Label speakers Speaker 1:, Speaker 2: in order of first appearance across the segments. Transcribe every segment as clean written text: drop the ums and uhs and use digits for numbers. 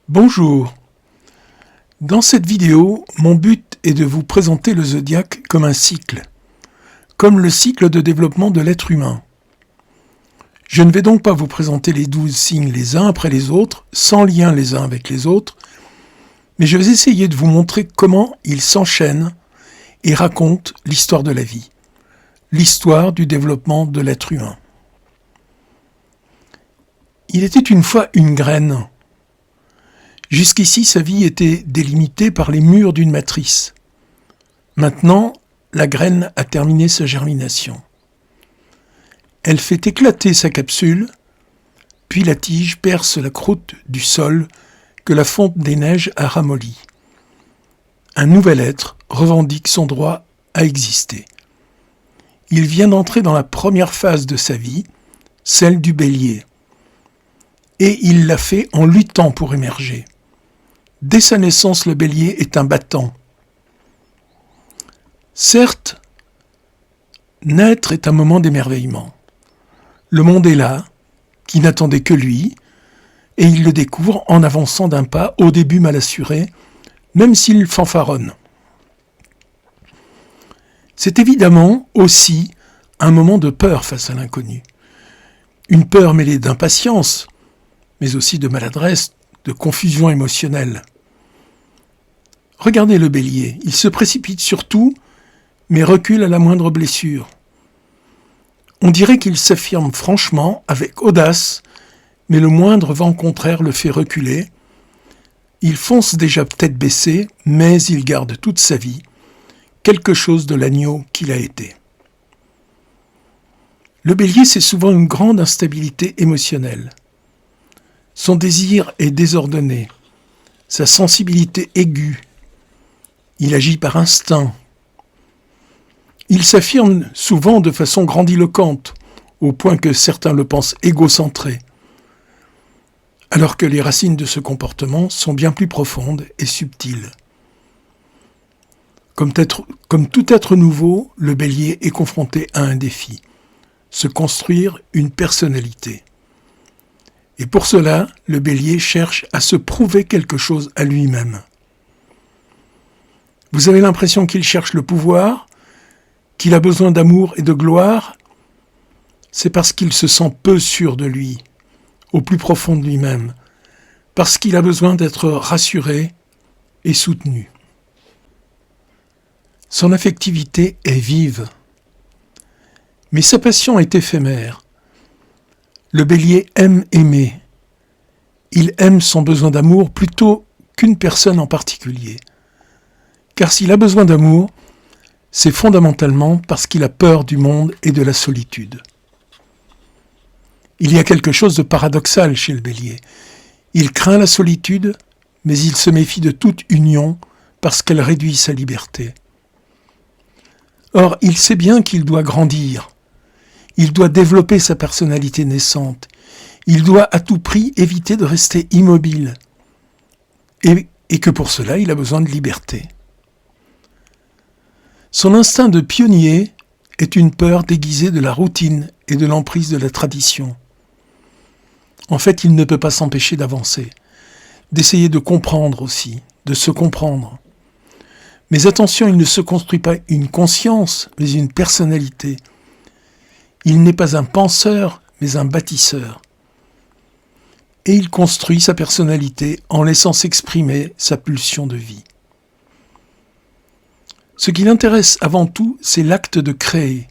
Speaker 1: Bonjour. Dans cette vidéo, mon but est de vous présenter le zodiaque comme un cycle, comme le cycle de développement de l'être humain. Je ne vais donc pas vous présenter les 12 signes les uns après les autres, sans lien les uns avec les autres, mais je vais essayer de vous montrer comment ils s'enchaînent et racontent l'histoire de la vie, l'histoire du développement de l'être humain. Il était une fois une graine. Jusqu'ici, sa vie était délimitée par les murs d'une matrice. Maintenant, la graine a terminé sa germination. Elle fait éclater sa capsule, puis la tige perce la croûte du sol que la fonte des neiges a ramollie. Un nouvel être revendique son droit à exister. Il vient d'entrer dans la première phase de sa vie, celle du bélier. Et il l'a fait en luttant pour émerger. Dès sa naissance, le bélier est un battant. Certes, naître est un moment d'émerveillement. Le monde est là, qui n'attendait que lui, et il le découvre en avançant d'un pas au début mal assuré, même s'il fanfaronne. C'est évidemment aussi un moment de peur face à l'inconnu. Une peur mêlée d'impatience, mais aussi de maladresse, de confusion émotionnelle. Regardez le bélier, il se précipite sur tout, mais recule à la moindre blessure. On dirait qu'il s'affirme franchement, avec audace, mais le moindre vent contraire le fait reculer. Il fonce déjà tête baissée, mais il garde toute sa vie quelque chose de l'agneau qu'il a été. Le bélier, c'est souvent une grande instabilité émotionnelle. Son désir est désordonné, sa sensibilité aiguë. Il agit par instinct. Il s'affirme souvent de façon grandiloquente, au point que certains le pensent égocentré, alors que les racines de ce comportement sont bien plus profondes et subtiles. Comme tout être nouveau, le bélier est confronté à un défi, se construire une personnalité. Et pour cela, le bélier cherche à se prouver quelque chose à lui-même. Vous avez l'impression qu'il cherche le pouvoir, qu'il a besoin d'amour et de gloire. C'est parce qu'il se sent peu sûr de lui, au plus profond de lui-même, parce qu'il a besoin d'être rassuré et soutenu. Son affectivité est vive, mais sa passion est éphémère. Le bélier aime aimer. Il aime son besoin d'amour plutôt qu'une personne en particulier. Car s'il a besoin d'amour, c'est fondamentalement parce qu'il a peur du monde et de la solitude. Il y a quelque chose de paradoxal chez le bélier. Il craint la solitude, mais il se méfie de toute union parce qu'elle réduit sa liberté. Or, il sait bien qu'il doit grandir. Il doit développer sa personnalité naissante. Il doit à tout prix éviter de rester immobile. Et que pour cela, il a besoin de liberté. Son instinct de pionnier est une peur déguisée de la routine et de l'emprise de la tradition. En fait, il ne peut pas s'empêcher d'avancer, d'essayer de comprendre aussi, de se comprendre. Mais attention, il ne se construit pas une conscience, mais une personnalité. Il n'est pas un penseur, mais un bâtisseur. Et il construit sa personnalité en laissant s'exprimer sa pulsion de vie. Ce qui l'intéresse avant tout, c'est l'acte de créer,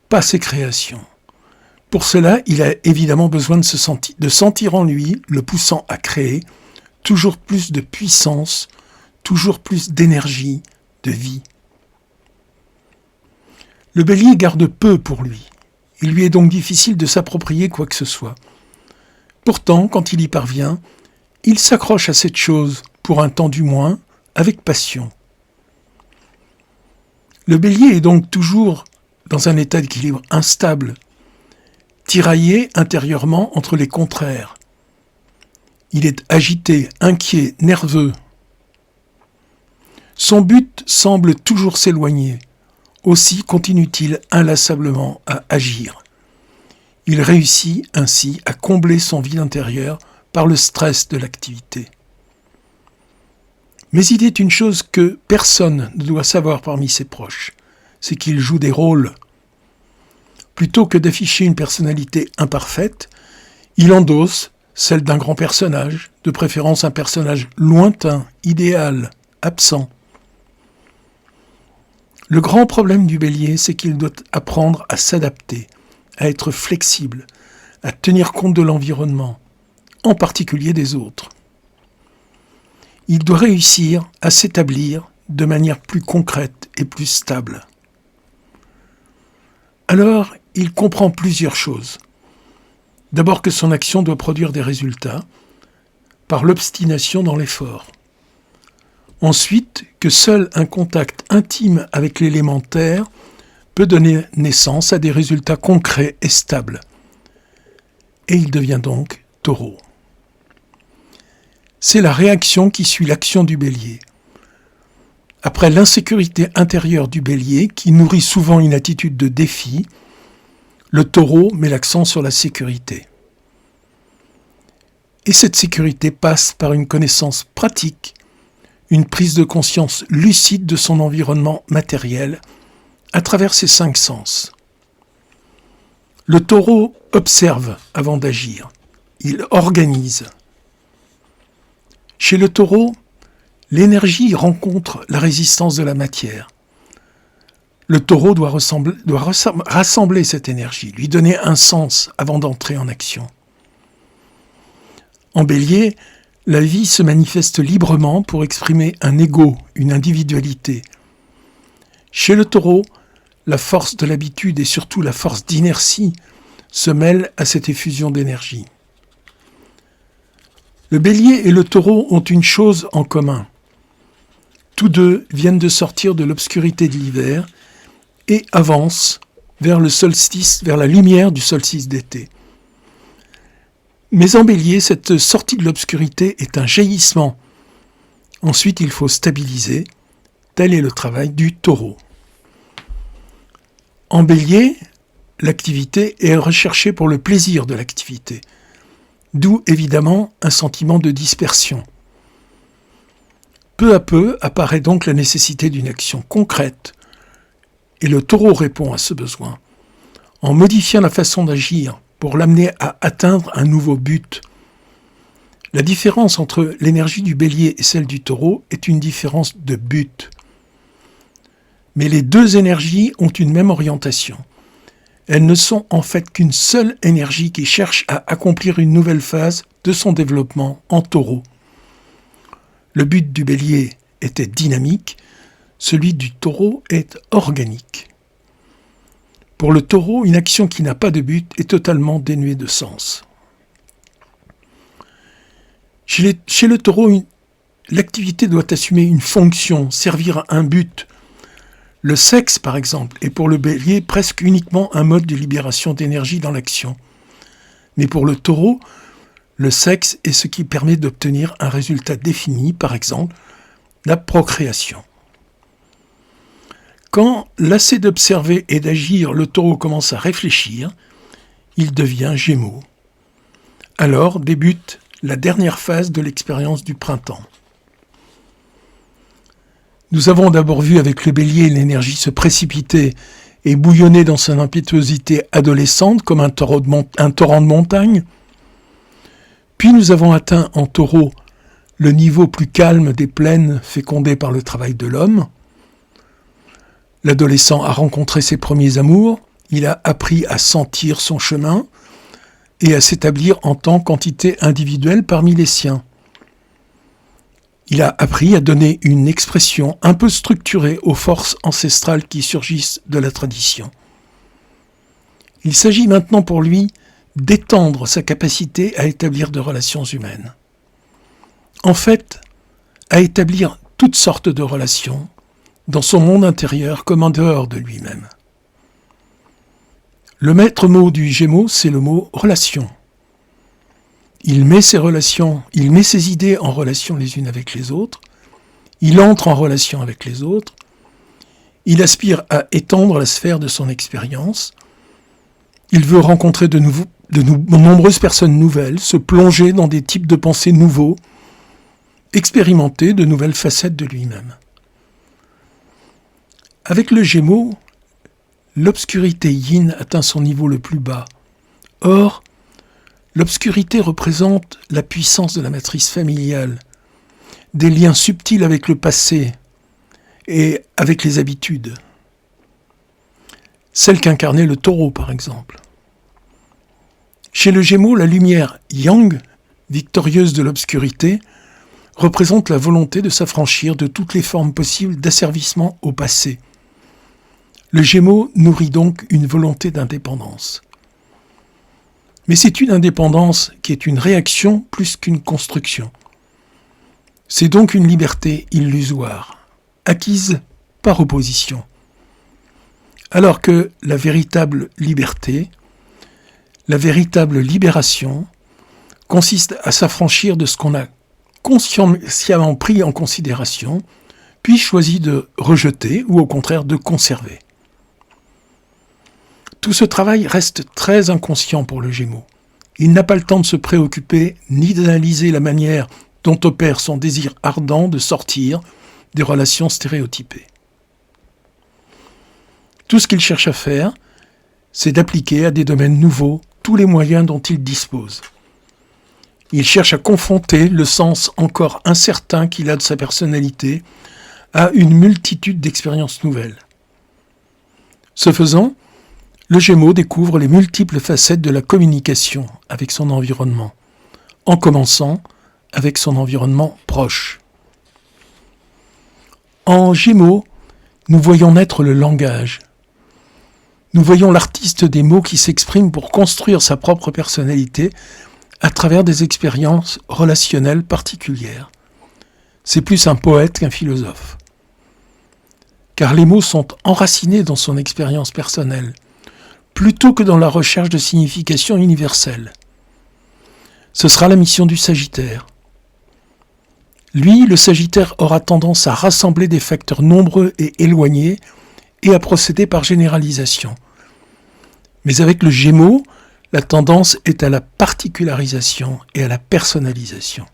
Speaker 1: pas ses créations. Pour cela, il a évidemment besoin de sentir en lui, le poussant à créer, toujours plus de puissance, toujours plus d'énergie, de vie. Le bélier garde peu pour lui. Il lui est donc difficile de s'approprier quoi que ce soit. Pourtant, quand il y parvient, il s'accroche à cette chose, pour un temps du moins, avec passion. Le bélier est donc toujours dans un état d'équilibre instable, tiraillé intérieurement entre les contraires. Il est agité, inquiet, nerveux. Son but semble toujours s'éloigner. Aussi continue-t-il inlassablement à agir. Il réussit ainsi à combler son vide intérieur par le stress de l'activité. Mais il est une chose que personne ne doit savoir parmi ses proches, c'est qu'il joue des rôles. Plutôt que d'afficher une personnalité imparfaite, il endosse celle d'un grand personnage, de préférence un personnage lointain, idéal, absent. Le grand problème du Bélier, c'est qu'il doit apprendre à s'adapter, à être flexible, à tenir compte de l'environnement, en particulier des autres. Il doit réussir à s'établir de manière plus concrète et plus stable. Alors, il comprend plusieurs choses. D'abord que son action doit produire des résultats par l'obstination dans l'effort. Ensuite, que seul un contact intime avec l'élémentaire peut donner naissance à des résultats concrets et stables. Et il devient donc Taureau. C'est la réaction qui suit l'action du Bélier. Après l'insécurité intérieure du Bélier, qui nourrit souvent une attitude de défi, le Taureau met l'accent sur la sécurité. Et cette sécurité passe par une connaissance pratique, une prise de conscience lucide de son environnement matériel à travers ses 5 sens. Le Taureau observe avant d'agir. Il organise. Chez le Taureau, l'énergie rencontre la résistance de la matière. Le Taureau doit rassembler cette énergie, lui donner un sens avant d'entrer en action. En Bélier, la vie se manifeste librement pour exprimer un ego, une individualité. Chez le Taureau, la force de l'habitude et surtout la force d'inertie se mêlent à cette effusion d'énergie. Le Bélier et le Taureau ont une chose en commun. Tous deux viennent de sortir de l'obscurité de l'hiver et avancent vers le solstice, vers la lumière du solstice d'été. Mais en Bélier, cette sortie de l'obscurité est un jaillissement. Ensuite, il faut stabiliser. Tel est le travail du Taureau. En Bélier, l'activité est recherchée pour le plaisir de l'activité. D'où évidemment un sentiment de dispersion. Peu à peu apparaît donc la nécessité d'une action concrète. Et le Taureau répond à ce besoin en modifiant la façon d'agir pour l'amener à atteindre un nouveau but. La différence entre l'énergie du Bélier et celle du Taureau est une différence de but. Mais les deux énergies ont une même orientation. Elles ne sont en fait qu'une seule énergie qui cherche à accomplir une nouvelle phase de son développement en Taureau. Le but du Bélier était dynamique, celui du Taureau est organique. Pour le Taureau, une action qui n'a pas de but est totalement dénuée de sens. Chez le Taureau, l'activité doit assumer une fonction, servir à un but. Le sexe, par exemple, est pour le Bélier presque uniquement un mode de libération d'énergie dans l'action. Mais pour le Taureau, le sexe est ce qui permet d'obtenir un résultat défini, par exemple, la procréation. Quand, lassé d'observer et d'agir, le Taureau commence à réfléchir, il devient Gémeaux. Alors débute la dernière phase de l'expérience du printemps. Nous avons d'abord vu avec le Bélier l'énergie se précipiter et bouillonner dans son impétuosité adolescente comme un torrent de montagne. Puis nous avons atteint en Taureau le niveau plus calme des plaines fécondées par le travail de l'homme. L'adolescent a rencontré ses premiers amours, il a appris à sentir son chemin et à s'établir en tant qu'entité individuelle parmi les siens. Il a appris à donner une expression un peu structurée aux forces ancestrales qui surgissent de la tradition. Il s'agit maintenant pour lui d'étendre sa capacité à établir de relations humaines. En fait, à établir toutes sortes de relations, dans son monde intérieur comme en dehors de lui-même. Le maître mot du Gémeaux, c'est le mot « relation ». Il met ses idées en relation les unes avec les autres, il entre en relation avec les autres, il aspire à étendre la sphère de son expérience, il veut rencontrer de nombreuses personnes nouvelles, se plonger dans des types de pensées nouveaux, expérimenter de nouvelles facettes de lui-même. Avec le Gémeaux, l'obscurité yin atteint son niveau le plus bas. Or, l'obscurité représente la puissance de la matrice familiale, des liens subtils avec le passé et avec les habitudes. Celle qu'incarnait le taureau, par exemple. Chez le Gémeaux, la lumière yang, victorieuse de l'obscurité, représente la volonté de s'affranchir de toutes les formes possibles d'asservissement au passé. Le Gémeaux nourrit donc une volonté d'indépendance. Mais c'est une indépendance qui est une réaction plus qu'une construction. C'est donc une liberté illusoire, acquise par opposition. Alors que la véritable liberté, la véritable libération, consiste à s'affranchir de ce qu'on a consciemment pris en considération, puis choisi de rejeter ou au contraire de conserver. Tout ce travail reste très inconscient pour le Gémeaux. Il n'a pas le temps de se préoccuper ni d'analyser la manière dont opère son désir ardent de sortir des relations stéréotypées. Tout ce qu'il cherche à faire, c'est d'appliquer à des domaines nouveaux tous les moyens dont il dispose. Il cherche à confronter le sens encore incertain qu'il a de sa personnalité à une multitude d'expériences nouvelles. Ce faisant, le Gémeaux découvre les multiples facettes de la communication avec son environnement, en commençant avec son environnement proche. En Gémeaux, nous voyons naître le langage. Nous voyons l'artiste des mots qui s'exprime pour construire sa propre personnalité à travers des expériences relationnelles particulières. C'est plus un poète qu'un philosophe. Car les mots sont enracinés dans son expérience personnelle, plutôt que dans la recherche de signification universelle. Ce sera la mission du Sagittaire. Lui, le Sagittaire aura tendance à rassembler des facteurs nombreux et éloignés et à procéder par généralisation. Mais avec le Gémeaux, la tendance est à la particularisation et à la personnalisation.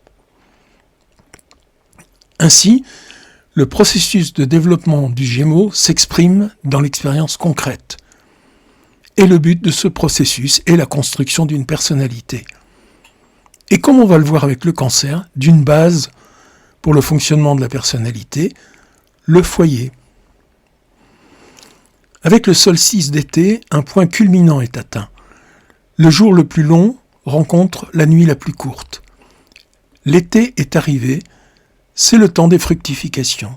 Speaker 1: Ainsi, le processus de développement du Gémeaux s'exprime dans l'expérience concrète. Et le but de ce processus est la construction d'une personnalité. Et comme on va le voir avec le Cancer, d'une base pour le fonctionnement de la personnalité, le foyer. Avec le solstice d'été, un point culminant est atteint. Le jour le plus long rencontre la nuit la plus courte. L'été est arrivé, c'est le temps des fructifications.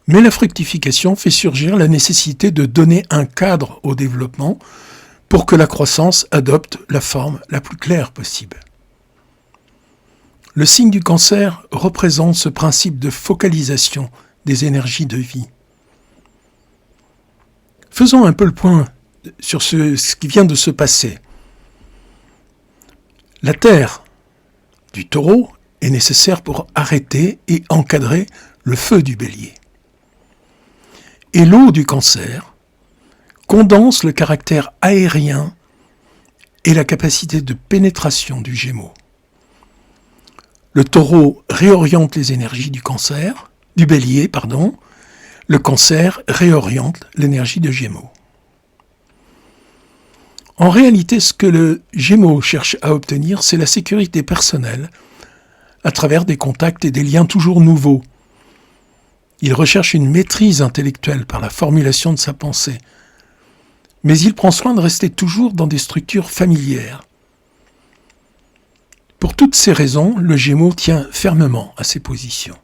Speaker 1: Mais la fructification fait surgir la nécessité de donner un cadre au développement pour que la croissance adopte la forme la plus claire possible. Le signe du Cancer représente ce principe de focalisation des énergies de vie. Faisons un peu le point sur ce qui vient de se passer. La terre du Taureau est nécessaire pour arrêter et encadrer le feu du Bélier. Et l'eau du Cancer condense le caractère aérien et la capacité de pénétration du Gémeaux. Le Taureau réoriente les énergies du Bélier, le Cancer réoriente l'énergie de Gémeaux. En réalité, ce que le Gémeaux cherche à obtenir, c'est la sécurité personnelle à travers des contacts et des liens toujours nouveaux. Il recherche une maîtrise intellectuelle par la formulation de sa pensée, mais il prend soin de rester toujours dans des structures familières. Pour toutes ces raisons, le Gémeaux tient fermement à ses positions.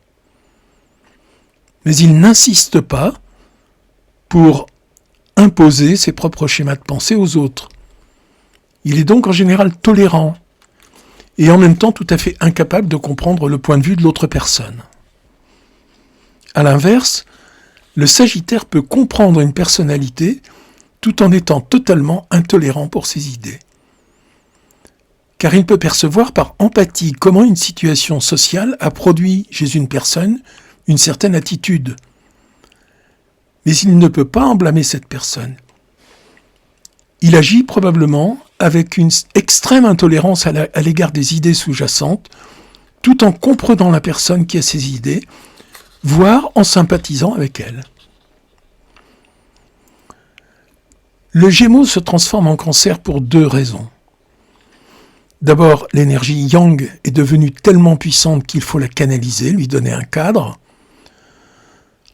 Speaker 1: Mais il n'insiste pas pour imposer ses propres schémas de pensée aux autres. Il est donc en général tolérant et en même temps tout à fait incapable de comprendre le point de vue de l'autre personne. À l'inverse, le Sagittaire peut comprendre une personnalité tout en étant totalement intolérant pour ses idées. Car il peut percevoir par empathie comment une situation sociale a produit chez une personne une certaine attitude. Mais il ne peut pas en blâmer cette personne. Il agit probablement avec une extrême intolérance à l'égard des idées sous-jacentes tout en comprenant la personne qui a ses idées, voire en sympathisant avec elle. Le Gémeaux se transforme en Cancer pour 2 raisons. D'abord, l'énergie Yang est devenue tellement puissante qu'il faut la canaliser, lui donner un cadre.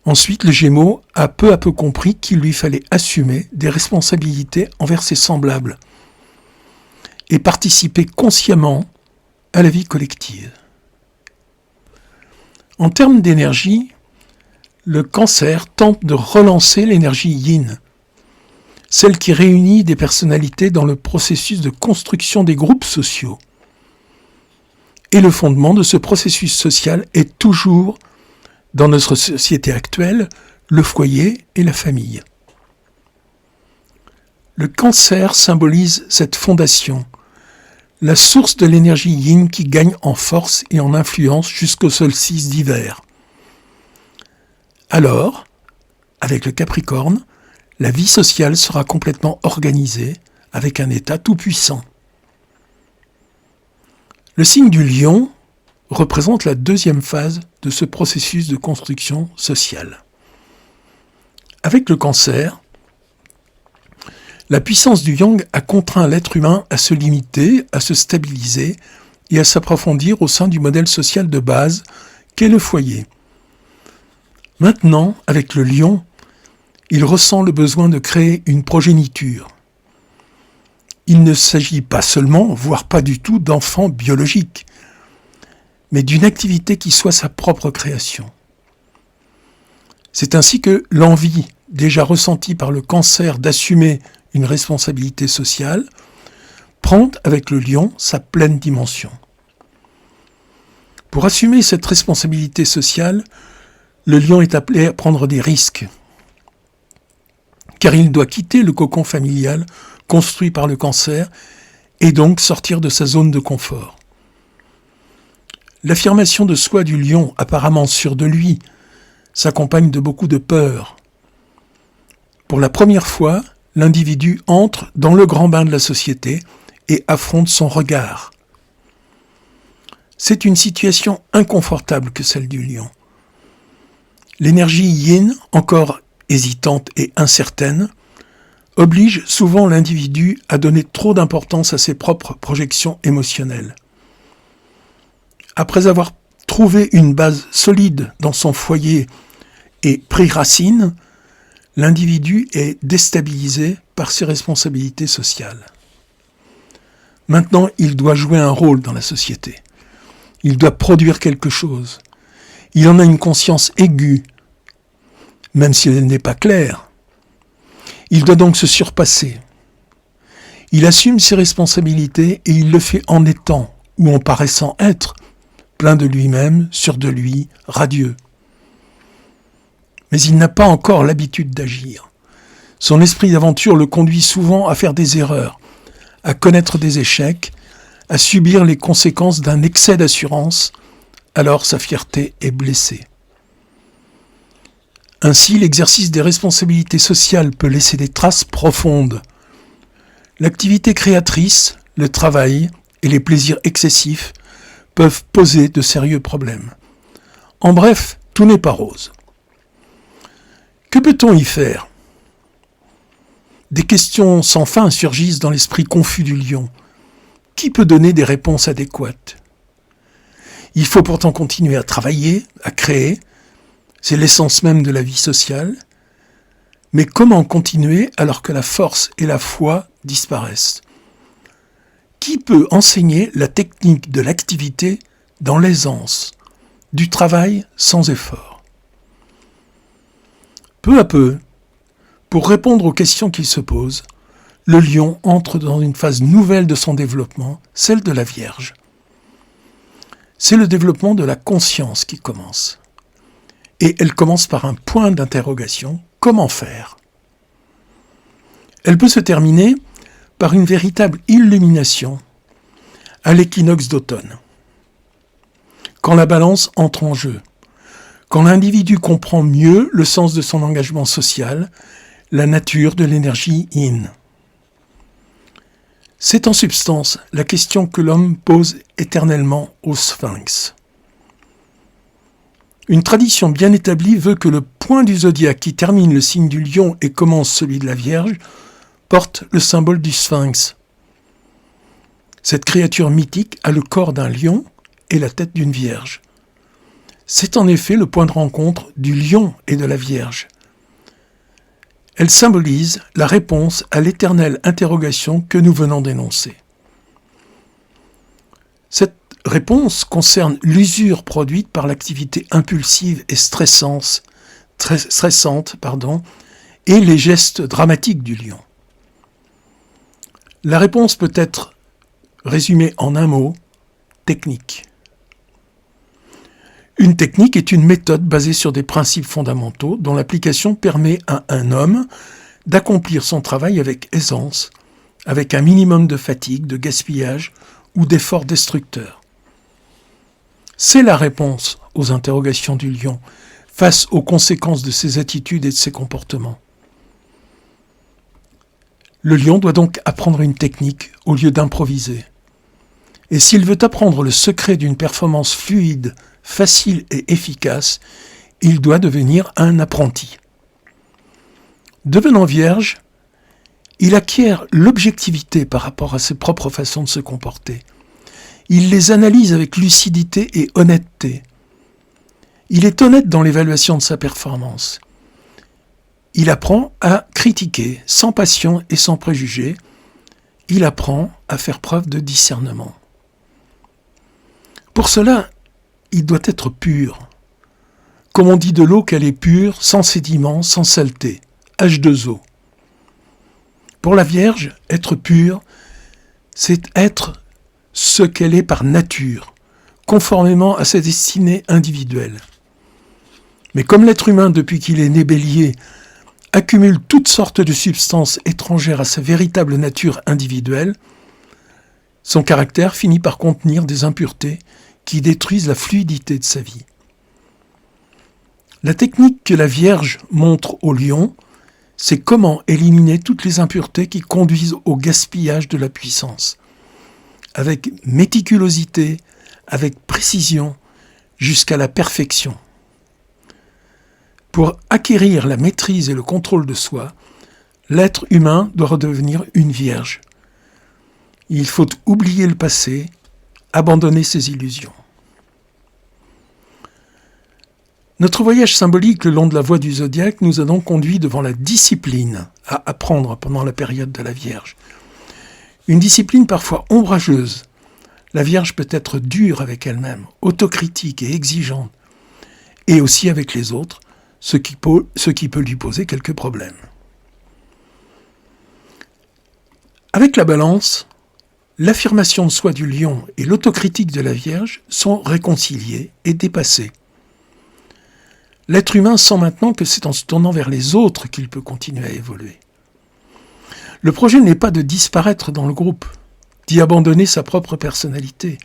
Speaker 1: Ensuite, le Gémeaux a peu à peu compris qu'il lui fallait assumer des responsabilités envers ses semblables et participer consciemment à la vie collective. En termes d'énergie, le Cancer tente de relancer l'énergie Yin, celle qui réunit des personnalités dans le processus de construction des groupes sociaux. Et le fondement de ce processus social est toujours, dans notre société actuelle, le foyer et la famille. Le Cancer symbolise cette fondation, la source de l'énergie Yin qui gagne en force et en influence jusqu'au solstice d'hiver. Alors, avec le Capricorne, la vie sociale sera complètement organisée avec un État tout-puissant. Le signe du Lion représente la 2e phase de ce processus de construction sociale. Avec le Cancer, la puissance du Yang a contraint l'être humain à se limiter, à se stabiliser et à s'approfondir au sein du modèle social de base qu'est le foyer. Maintenant, avec le Lion, il ressent le besoin de créer une progéniture. Il ne s'agit pas seulement, voire pas du tout, d'enfants biologiques, mais d'une activité qui soit sa propre création. C'est ainsi que l'envie, déjà ressentie par le Cancer d'assumer une responsabilité sociale, prend avec le Lion sa pleine dimension. Pour assumer cette responsabilité sociale, le Lion est appelé à prendre des risques, car il doit quitter le cocon familial construit par le Cancer et donc sortir de sa zone de confort. L'affirmation de soi du Lion, apparemment sûr de lui, s'accompagne de beaucoup de peur. Pour la première fois, l'individu entre dans le grand bain de la société et affronte son regard. C'est une situation inconfortable que celle du Lion. L'énergie Yin, encore hésitante et incertaine, oblige souvent l'individu à donner trop d'importance à ses propres projections émotionnelles. Après avoir trouvé une base solide dans son foyer et pris racine, l'individu est déstabilisé par ses responsabilités sociales. Maintenant, il doit jouer un rôle dans la société. Il doit produire quelque chose. Il en a une conscience aiguë, même si elle n'est pas claire. Il doit donc se surpasser. Il assume ses responsabilités et il le fait en étant, ou en paraissant être, plein de lui-même, sûr de lui, radieux. Mais il n'a pas encore l'habitude d'agir. Son esprit d'aventure le conduit souvent à faire des erreurs, à connaître des échecs, à subir les conséquences d'un excès d'assurance, alors sa fierté est blessée. Ainsi, l'exercice des responsabilités sociales peut laisser des traces profondes. L'activité créatrice, le travail et les plaisirs excessifs peuvent poser de sérieux problèmes. En bref, tout n'est pas rose. Que peut-on y faire ? Des questions sans fin surgissent dans l'esprit confus du Lion. Qui peut donner des réponses adéquates ? Il faut pourtant continuer à travailler, à créer. C'est l'essence même de la vie sociale. Mais comment continuer alors que la force et la foi disparaissent ? Qui peut enseigner la technique de l'activité dans l'aisance, du travail sans effort ? Peu à peu, pour répondre aux questions qu'il se pose, le Lion entre dans une phase nouvelle de son développement, celle de la Vierge. C'est le développement de la conscience qui commence. Et elle commence par un point d'interrogation, comment faire ? Elle peut se terminer par une véritable illumination à l'équinoxe d'automne. Quand la balance entre en jeu, quand l'individu comprend mieux le sens de son engagement social, la nature de l'énergie Yin. C'est en substance la question que l'homme pose éternellement au Sphinx. Une tradition bien établie veut que le point du zodiaque qui termine le signe du lion et commence celui de la Vierge porte le symbole du Sphinx. Cette créature mythique a le corps d'un lion et la tête d'une Vierge. C'est en effet le point de rencontre du lion et de la Vierge. Elle symbolise la réponse à l'éternelle interrogation que nous venons d'énoncer. Cette réponse concerne l'usure produite par l'activité impulsive et stressante, et les gestes dramatiques du lion. La réponse peut être résumée en un mot, technique. Une technique est une méthode basée sur des principes fondamentaux dont l'application permet à un homme d'accomplir son travail avec aisance, avec un minimum de fatigue, de gaspillage ou d'efforts destructeurs. C'est la réponse aux interrogations du lion face aux conséquences de ses attitudes et de ses comportements. Le lion doit donc apprendre une technique au lieu d'improviser. Et s'il veut apprendre le secret d'une performance fluide, facile et efficace, il doit devenir un apprenti. Devenant vierge, il acquiert l'objectivité par rapport à ses propres façons de se comporter. Il les analyse avec lucidité et honnêteté. Il est honnête dans l'évaluation de sa performance. Il apprend à critiquer sans passion et sans préjugés. Il apprend à faire preuve de discernement. Pour cela, il doit être pur. Comme on dit de l'eau qu'elle est pure, sans sédiments, sans saleté. H2O. Pour la Vierge, être pure, c'est être ce qu'elle est par nature, conformément à sa destinée individuelle. Mais comme l'être humain, depuis qu'il est né Bélier, accumule toutes sortes de substances étrangères à sa véritable nature individuelle, son caractère finit par contenir des impuretés qui détruisent la fluidité de sa vie. La technique que la Vierge montre au lion, c'est comment éliminer toutes les impuretés qui conduisent au gaspillage de la puissance, avec méticulosité, avec précision, jusqu'à la perfection. Pour acquérir la maîtrise et le contrôle de soi, l'être humain doit redevenir une vierge. Il faut oublier le passé, abandonner ses illusions. Notre voyage symbolique le long de la voie du zodiaque nous a donc conduit devant la discipline à apprendre pendant la période de la Vierge. Une discipline parfois ombrageuse. La Vierge peut être dure avec elle-même, autocritique et exigeante, et aussi avec les autres, ce qui peut lui poser quelques problèmes. Avec la balance, l'affirmation de soi du lion et l'autocritique de la Vierge sont réconciliées et dépassées. L'être humain sent maintenant que c'est en se tournant vers les autres qu'il peut continuer à évoluer. Le projet n'est pas de disparaître dans le groupe, d'y abandonner sa propre personnalité,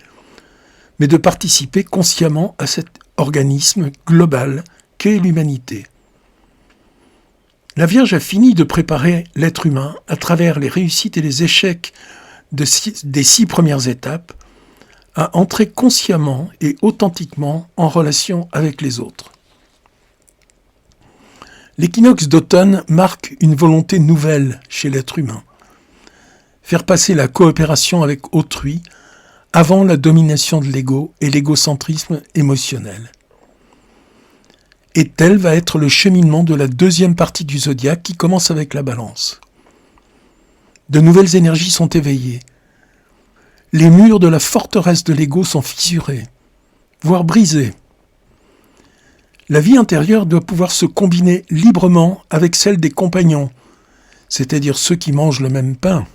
Speaker 1: mais de participer consciemment à cet organisme global qu'est l'humanité. La Vierge a fini de préparer l'être humain à travers les réussites et les échecs des 6 premières étapes à entrer consciemment et authentiquement en relation avec les autres. L'équinoxe d'automne marque une volonté nouvelle chez l'être humain. Faire passer la coopération avec autrui avant la domination de l'ego et l'égocentrisme émotionnel. Et tel va être le cheminement de la deuxième partie du zodiaque qui commence avec la balance. De nouvelles énergies sont éveillées. Les murs de la forteresse de l'ego sont fissurés, voire brisés. La vie intérieure doit pouvoir se combiner librement avec celle des compagnons, c'est-à-dire ceux qui mangent le même pain.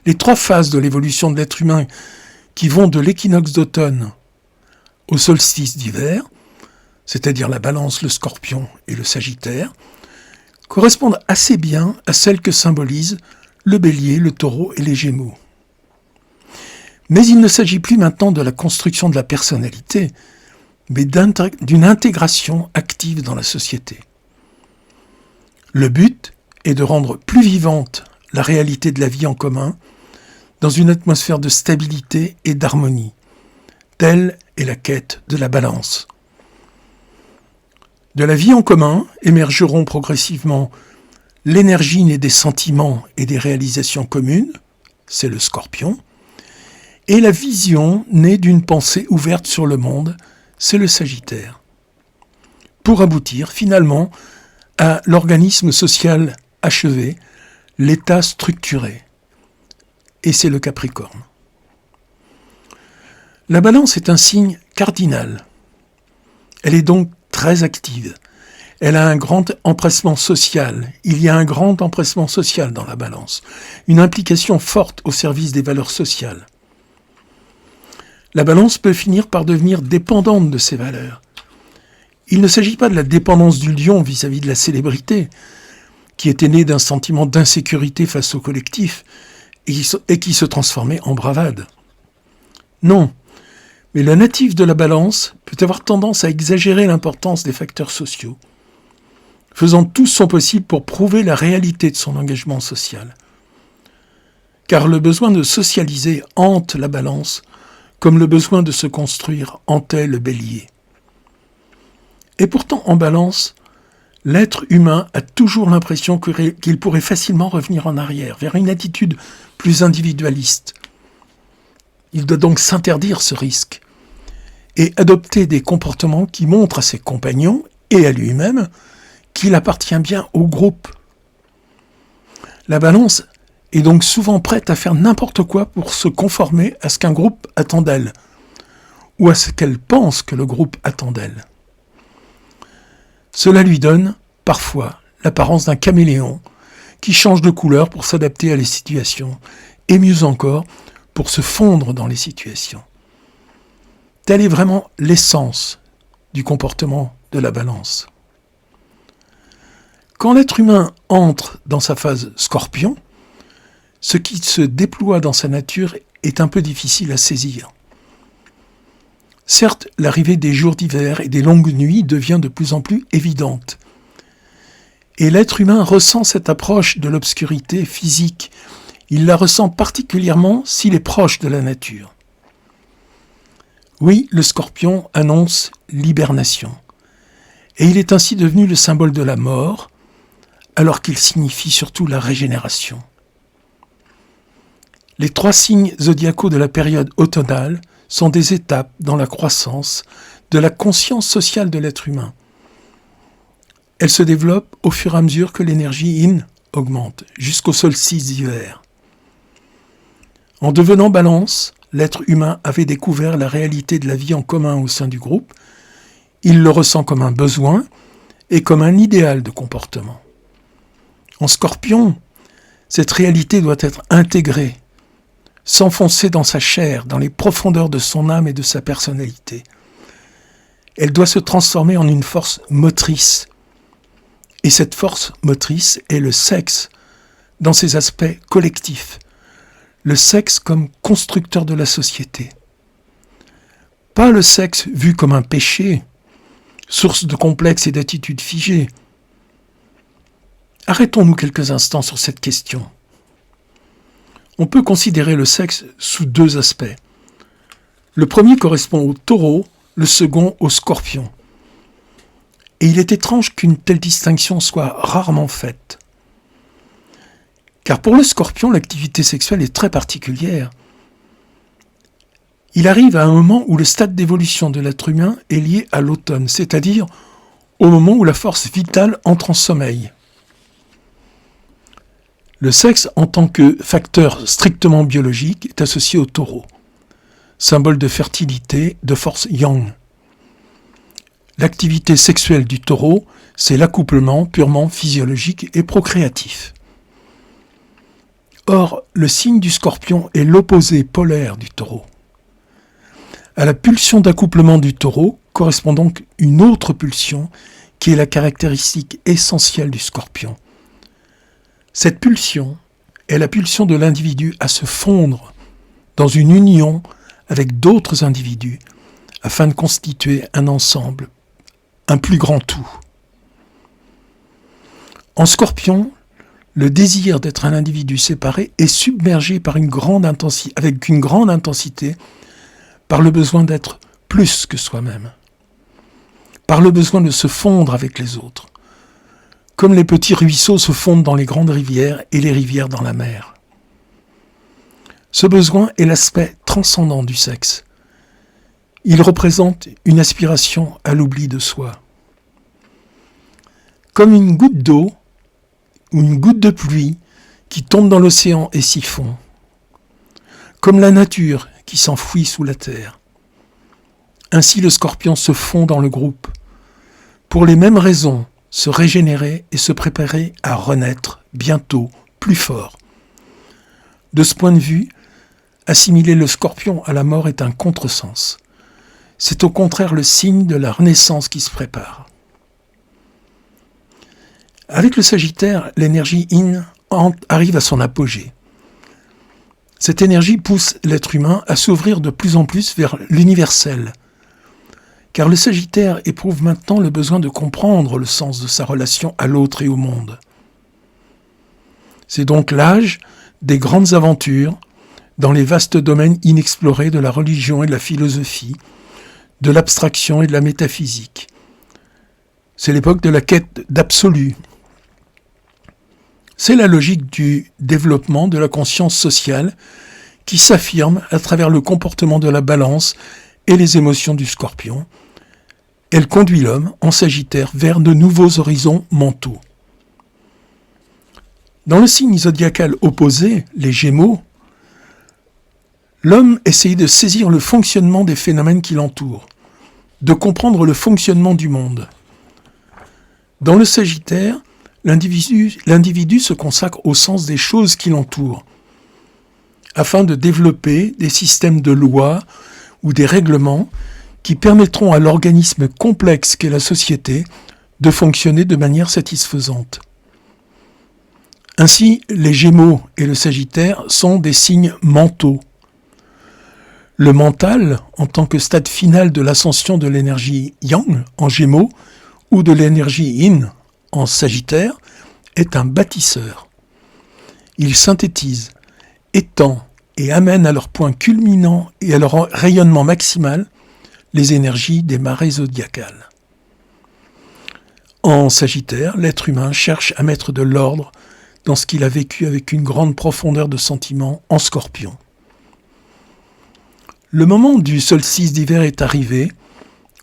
Speaker 1: Les 3 phases de l'évolution de l'être humain qui vont de l'équinoxe d'automne au solstice d'hiver, c'est-à-dire la balance, le scorpion et le sagittaire, correspondent assez bien à celles que symbolisent le bélier, le taureau et les gémeaux. Mais il ne s'agit plus maintenant de la construction de la personnalité, mais d'une intégration active dans la société. Le but est de rendre plus vivante la réalité de la vie en commun dans une atmosphère de stabilité et d'harmonie. Telle est la quête de la balance. De la vie en commun émergeront progressivement l'énergie née des sentiments et des réalisations communes, c'est le Scorpion, et la vision née d'une pensée ouverte sur le monde, c'est le Sagittaire. Pour aboutir finalement à l'organisme social achevé, l'état structuré, et c'est le Capricorne. La Balance est un signe cardinal. Elle est donc très active. Elle a un grand empressement social. Il y a un grand empressement social dans la Balance. Une implication forte au service des valeurs sociales. La Balance peut finir par devenir dépendante de ces valeurs. Il ne s'agit pas de la dépendance du lion vis-à-vis de la célébrité, qui était née d'un sentiment d'insécurité face au collectif et qui se transformait en bravade. Non, mais le natif de la Balance peut avoir tendance à exagérer l'importance des facteurs sociaux, faisant tout son possible pour prouver la réalité de son engagement social. Car le besoin de socialiser hante la Balance, comme le besoin de se construire hantait le Bélier. Et pourtant, en Balance, l'être humain a toujours l'impression qu'il pourrait facilement revenir en arrière, vers une attitude plus individualiste. Il doit donc s'interdire ce risque et adopter des comportements qui montrent à ses compagnons et à lui-même qu'il appartient bien au groupe. La Balance est donc souvent prête à faire n'importe quoi pour se conformer à ce qu'un groupe attend d'elle, ou à ce qu'elle pense que le groupe attend d'elle. Cela lui donne, parfois, l'apparence d'un caméléon qui change de couleur pour s'adapter à les situations, et mieux encore, pour se fondre dans les situations. Telle est vraiment l'essence du comportement de la Balance. Quand l'être humain entre dans sa phase Scorpion, ce qui se déploie dans sa nature est un peu difficile à saisir. Certes, l'arrivée des jours d'hiver et des longues nuits devient de plus en plus évidente. Et l'être humain ressent cette approche de l'obscurité physique. Il la ressent particulièrement s'il est proche de la nature. Oui, le Scorpion annonce l'hibernation. Et il est ainsi devenu le symbole de la mort, alors qu'il signifie surtout la régénération. Les 3 signes zodiacaux de la période automnale sont des étapes dans la croissance de la conscience sociale de l'être humain. Elle se développe au fur et à mesure que l'énergie yin augmente, jusqu'au solstice d'hiver. En devenant Balance, l'être humain avait découvert la réalité de la vie en commun au sein du groupe. Il le ressent comme un besoin et comme un idéal de comportement. En Scorpion, cette réalité doit être intégrée, s'enfoncer dans sa chair, dans les profondeurs de son âme et de sa personnalité. Elle doit se transformer en une force motrice. Et cette force motrice est le sexe dans ses aspects collectifs. Le sexe comme constructeur de la société. Pas le sexe vu comme un péché, source de complexes et d'attitudes figées. Arrêtons-nous quelques instants sur cette question. On peut considérer le sexe sous 2 aspects. Le premier correspond au Taureau, le second au Scorpion. Et il est étrange qu'une telle distinction soit rarement faite. Car pour le Scorpion, l'activité sexuelle est très particulière. Il arrive à un moment où le stade d'évolution de l'être humain est lié à l'automne, c'est-à-dire au moment où la force vitale entre en sommeil. Le sexe, en tant que facteur strictement biologique, est associé au Taureau, symbole de fertilité, de force yang. L'activité sexuelle du Taureau, c'est l'accouplement purement physiologique et procréatif. Or, le signe du Scorpion est l'opposé polaire du Taureau. À la pulsion d'accouplement du Taureau correspond donc une autre pulsion qui est la caractéristique essentielle du Scorpion. Cette pulsion est la pulsion de l'individu à se fondre dans une union avec d'autres individus afin de constituer un ensemble, un plus grand tout. En Scorpion, le désir d'être un individu séparé est submergé par avec une grande intensité par le besoin d'être plus que soi-même, par le besoin de se fondre avec les autres, comme les petits ruisseaux se fondent dans les grandes rivières et les rivières dans la mer. Ce besoin est l'aspect transcendant du sexe. Il représente une aspiration à l'oubli de soi. Comme une goutte d'eau ou une goutte de pluie qui tombe dans l'océan et s'y fond. Comme la nature qui s'enfouit sous la terre. Ainsi le scorpion se fond dans le groupe. Pour les mêmes raisons, se régénérer et se préparer à renaître bientôt, plus fort. De ce point de vue, assimiler le scorpion à la mort est un contresens. C'est au contraire le signe de la renaissance qui se prépare. Avec le Sagittaire, l'énergie Yin arrive à son apogée. Cette énergie pousse l'être humain à s'ouvrir de plus en plus vers l'universel, car le Sagittaire éprouve maintenant le besoin de comprendre le sens de sa relation à l'autre et au monde. C'est donc l'âge des grandes aventures dans les vastes domaines inexplorés de la religion et de la philosophie, de l'abstraction et de la métaphysique. C'est l'époque de la quête d'absolu. C'est la logique du développement de la conscience sociale qui s'affirme à travers le comportement de la balance et les émotions du scorpion. Elle conduit l'homme en Sagittaire vers de nouveaux horizons mentaux. Dans le signe zodiacal opposé, les Gémeaux, l'homme essaye de saisir le fonctionnement des phénomènes qui l'entourent, de comprendre le fonctionnement du monde. Dans le Sagittaire, l'individu se consacre au sens des choses qui l'entourent, afin de développer des systèmes de lois ou des règlements qui permettront à l'organisme complexe qu'est la société de fonctionner de manière satisfaisante. Ainsi, les Gémeaux et le Sagittaire sont des signes mentaux. Le mental, en tant que stade final de l'ascension de l'énergie Yang en Gémeaux ou de l'énergie Yin en Sagittaire, est un bâtisseur. Il synthétise, étend et amène à leur point culminant et à leur rayonnement maximal les énergies des marées zodiacales. En Sagittaire, l'être humain cherche à mettre de l'ordre dans ce qu'il a vécu avec une grande profondeur de sentiment en Scorpion. Le moment du solstice d'hiver est arrivé,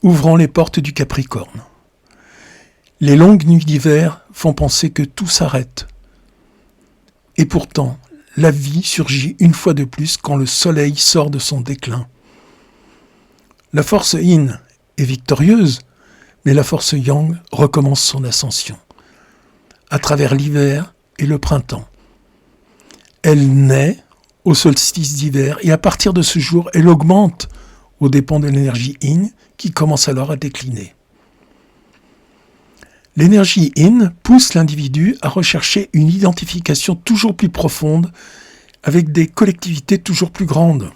Speaker 1: ouvrant les portes du Capricorne. Les longues nuits d'hiver font penser que tout s'arrête. Et pourtant, la vie surgit une fois de plus quand le soleil sort de son déclin. La force Yin est victorieuse, mais la force Yang recommence son ascension, à travers l'hiver et le printemps. Elle naît au solstice d'hiver et à partir de ce jour, elle augmente aux dépens de l'énergie Yin qui commence alors à décliner. L'énergie Yin pousse l'individu à rechercher une identification toujours plus profonde avec des collectivités toujours plus grandes.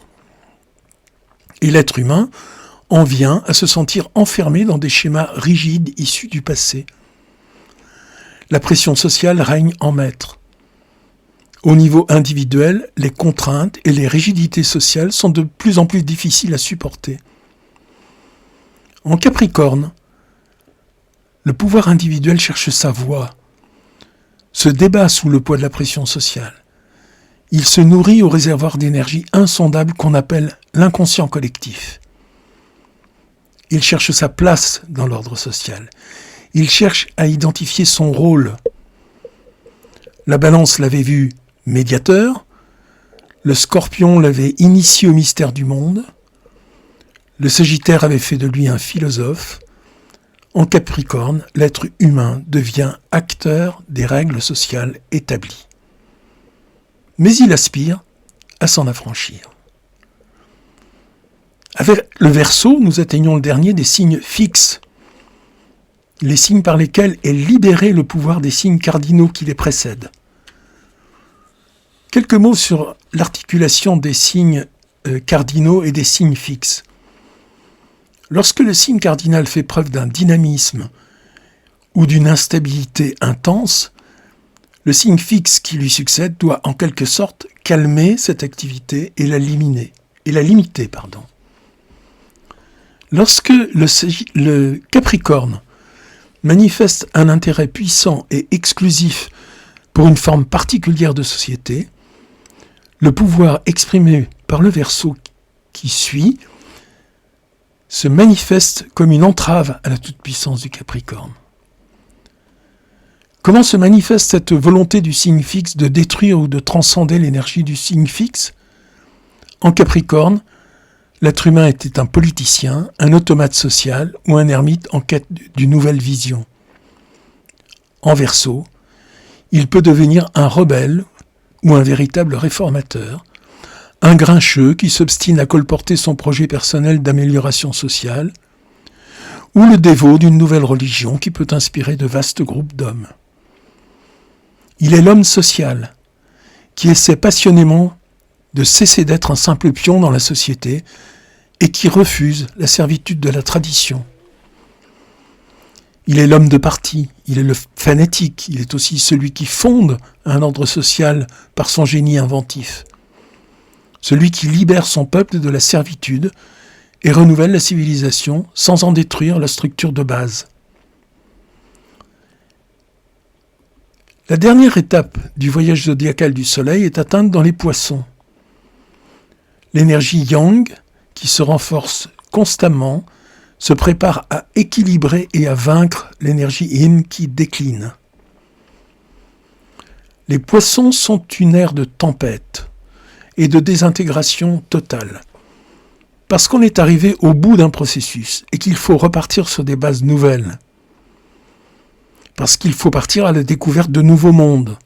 Speaker 1: Et l'être humain en vient à se sentir enfermé dans des schémas rigides issus du passé. La pression sociale règne en maître. Au niveau individuel, les contraintes et les rigidités sociales sont de plus en plus difficiles à supporter. En Capricorne, le pouvoir individuel cherche sa voie, se débat sous le poids de la pression sociale. Il se nourrit au réservoir d'énergie insondable qu'on appelle l'inconscient collectif. Il cherche sa place dans l'ordre social. Il cherche à identifier son rôle. La Balance l'avait vu médiateur, le Scorpion l'avait initié au mystère du monde, le Sagittaire avait fait de lui un philosophe. En Capricorne, l'être humain devient acteur des règles sociales établies. Mais il aspire à s'en affranchir. Avec le Verseau, nous atteignons le dernier des signes fixes, les signes par lesquels est libéré le pouvoir des signes cardinaux qui les précèdent. Quelques mots sur l'articulation des signes cardinaux et des signes fixes. Lorsque le signe cardinal fait preuve d'un dynamisme ou d'une instabilité intense, Le signe fixe qui lui succède doit en quelque sorte calmer cette activité et la limiter. Lorsque le Capricorne manifeste un intérêt puissant et exclusif pour une forme particulière de société, le pouvoir exprimé par le Verseau qui suit se manifeste comme une entrave à la toute-puissance du Capricorne. Comment se manifeste cette volonté du signe fixe de détruire ou de transcender l'énergie du signe fixe ? En Capricorne, l'être humain était un politicien, un automate social ou un ermite en quête d'une nouvelle vision. En Verseau, il peut devenir un rebelle ou un véritable réformateur, un grincheux qui s'obstine à colporter son projet personnel d'amélioration sociale, ou le dévot d'une nouvelle religion qui peut inspirer de vastes groupes d'hommes. Il est l'homme social, qui essaie passionnément de cesser d'être un simple pion dans la société et qui refuse la servitude de la tradition. Il est l'homme de parti, il est le fanatique, il est aussi celui qui fonde un ordre social par son génie inventif. Celui qui libère son peuple de la servitude et renouvelle la civilisation sans en détruire la structure de base. La dernière étape du voyage zodiacal du Soleil est atteinte dans les Poissons. L'énergie Yang, qui se renforce constamment, se prépare à équilibrer et à vaincre l'énergie Yin qui décline. Les Poissons sont une ère de tempête et de désintégration totale, parce qu'on est arrivé au bout d'un processus et qu'il faut repartir sur des bases nouvelles, parce qu'il faut partir à la découverte de nouveaux mondes,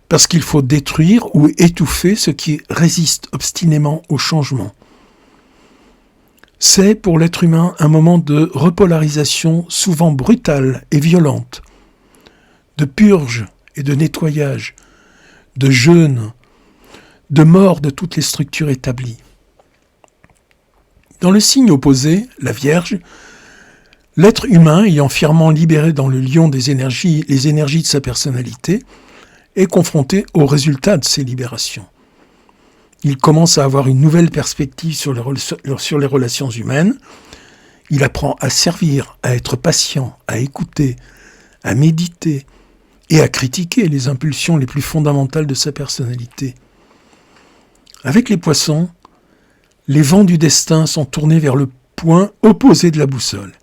Speaker 1: parce qu'il faut détruire ou étouffer ce qui résiste obstinément au changement. C'est pour l'être humain un moment de repolarisation souvent brutale et violente, de purge et de nettoyage, de jeûne, de mort de toutes les structures établies. Dans le signe opposé, la Vierge, l'être humain ayant fièrement libéré dans le lion les énergies de sa personnalité, est confronté aux résultats de ces libérations. Il commence à avoir une nouvelle perspective sur les relations humaines. Il apprend à servir, à être patient, à écouter, à méditer et à critiquer les impulsions les plus fondamentales de sa personnalité. Avec les Poissons, les vents du destin sont tournés vers le point opposé de la boussole.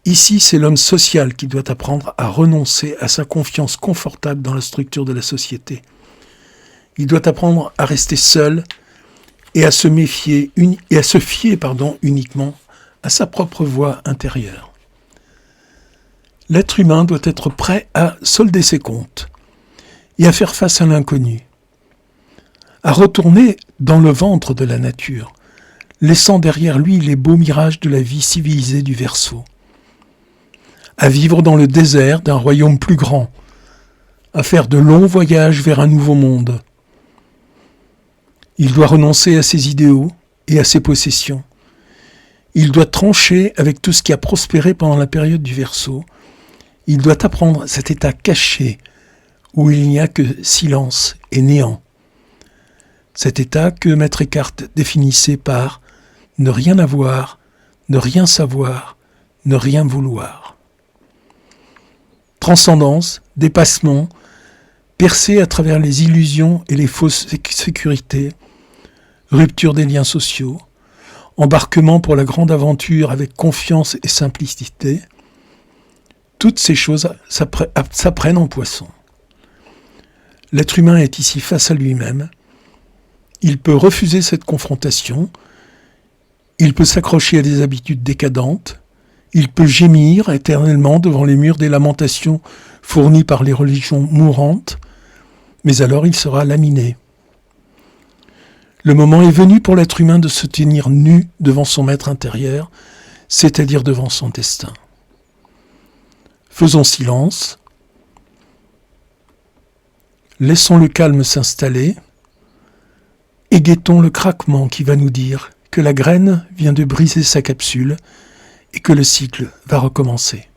Speaker 1: Ici, c'est l'homme social qui doit apprendre à renoncer à sa confiance confortable dans la structure de la société. Il doit apprendre à rester seul et à se fier uniquement à sa propre voix intérieure. L'être humain doit être prêt à solder ses comptes et à faire face à l'inconnu, à retourner dans le ventre de la nature, laissant derrière lui les beaux mirages de la vie civilisée du Verseau, à vivre dans le désert d'un royaume plus grand, à faire de longs voyages vers un nouveau monde. Il doit renoncer à ses idéaux et à ses possessions. Il doit trancher avec tout ce qui a prospéré pendant la période du Verseau. Il doit apprendre cet état caché où il n'y a que silence et néant. Cet état que Maître Eckhart définissait par « ne rien avoir, ne rien savoir, ne rien vouloir ». Transcendance, dépassement, percer à travers les illusions et les fausses sécurités, rupture des liens sociaux, embarquement pour la grande aventure avec confiance et simplicité, toutes ces choses s'apprennent en Poisson. L'être humain est ici face à lui-même. Il peut refuser cette confrontation, il peut s'accrocher à des habitudes décadentes, il peut gémir éternellement devant les murs des lamentations fournies par les religions mourantes, mais alors il sera laminé. Le moment est venu pour l'être humain de se tenir nu devant son maître intérieur, c'est-à-dire devant son destin. Faisons silence, laissons le calme s'installer et guettons le craquement qui va nous dire que la graine vient de briser sa capsule et que le cycle va recommencer.